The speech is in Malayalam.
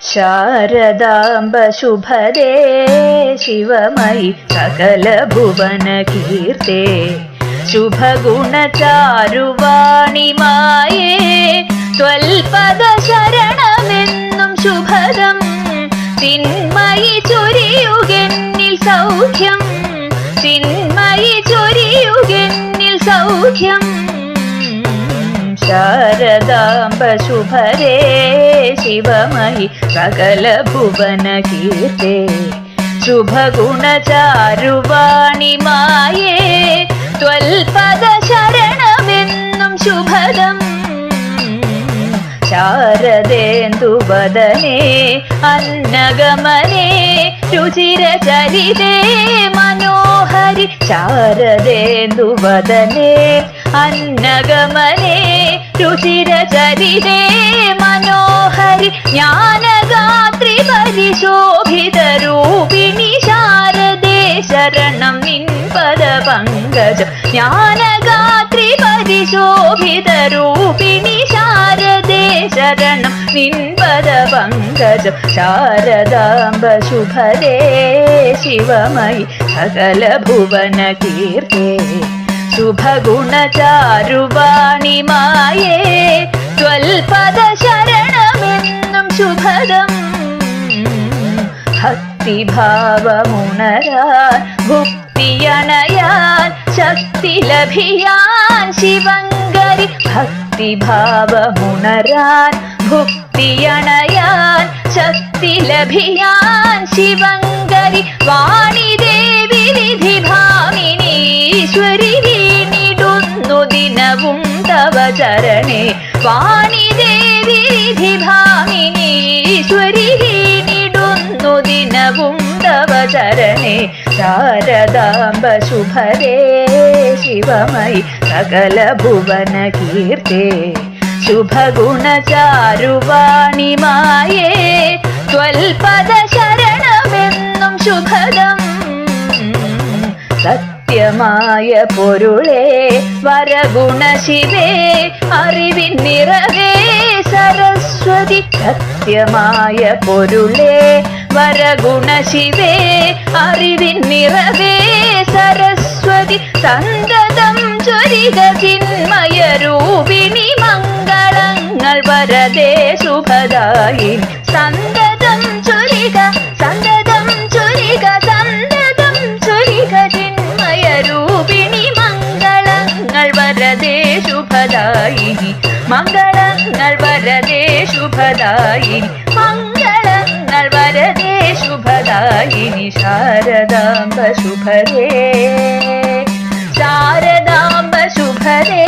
ശാരദാംബ ശുഭദേ ശിവമയി സകല ഭുവന കീർത്തേ ശുഭഗുണചാരുവാണിമായേ ത്വൽപദ ശരണമെന്നും ശുഭദം ചിന്മയി ചൊരിയുകെന്നിൽ സൗഖ്യം ചിന്മയി ചൊരിയുകെന്നിൽ സൗഖ്യം ശാരദാംബ ശുഭദേ ശിവമയി സകല ഭുവന കീർത്തേ ശുഭഗുണചാരുവാണിമായേ ത്വൽപദ ശരണമെന്നും ശുഭദം ശാരദേന്ദുവദനേ അന്നഗമനേ രുചിരചരിതേ മനോഹരി ശാരദേന്ദുവദനേ അന്നഗമനേ രുചിരചരിതേ മനോഹരി ജ്ഞാനഗാത്രി പരിശോഭിതരൂപിണി ശാരദേ ശരണം നിൻ പദപങ്കജം ജ്ഞാനഗാത്രി പരിശോഭിതരൂപിണി ശാരദേ ശരണം നിൻ പദപങ്കജം ശാരദാംബ ശുഭദേ ശിവമയി സകല ഭുവന കീർത്തേ ശുഭഗുണചാരുവാണിമായേ ത്വൽപദ ശരണമെന്നും ശുഭദം ഭക്തിഭാവമുണരാൻ ഭുക്തിയണയാൻ ശക്തി ലഭിയാൻ ശിവങ്കരി ഭക്തിഭാവമുണരാൻ ഭുക്തിയണയാൻ ശക്തി ലഭിയാൻ ശിവങ്കരി വാണിദേവി വിധിഭാമിനീശ്വരി വീണിടുന്നു ദിനവും തവ ചരണേ വാണിദേവി വിധിഭാമിനീശ്വരി വീണിടുന്നു ദിനവും തവ ചരണേ ശാരദാംബ ശുഭദേ ശിവമയി സകല ഭുവന കീർത്തേ ശുഭഗുണചാരുവാണിമായേ ത്വൽപദ ശരണമെന്നും ശുഭദം സത്യമായ പൊരുളേ വരഗുണശിവേ അറിവിൻ നിറവേ സരസ്വതി സത്യമായ പൊരുളേ വരഗുണശിവേ അറിവിൻ നിറവേ സരസ്വതി സന്തതം ചൊരിക ചിന്മയ രൂപിണി മംഗളങ്ങൾ വരദേ ശുഭദായിനി സന്തതം ചൊരിക സന്തതം ചൊരിക സന്തതം ചൊരിക ചിന്മയ രൂപിണി മംഗളങ്ങൾ വരദേ ശുഭദായിനി മംഗളങ്ങൾ വരദേ ശുഭദായിനി മംഗളങ്ങൾ വരദേ ശുഭദായിനി ശാരദാംബ ശുഭദേ ശാരദാംബ ശുഭദേ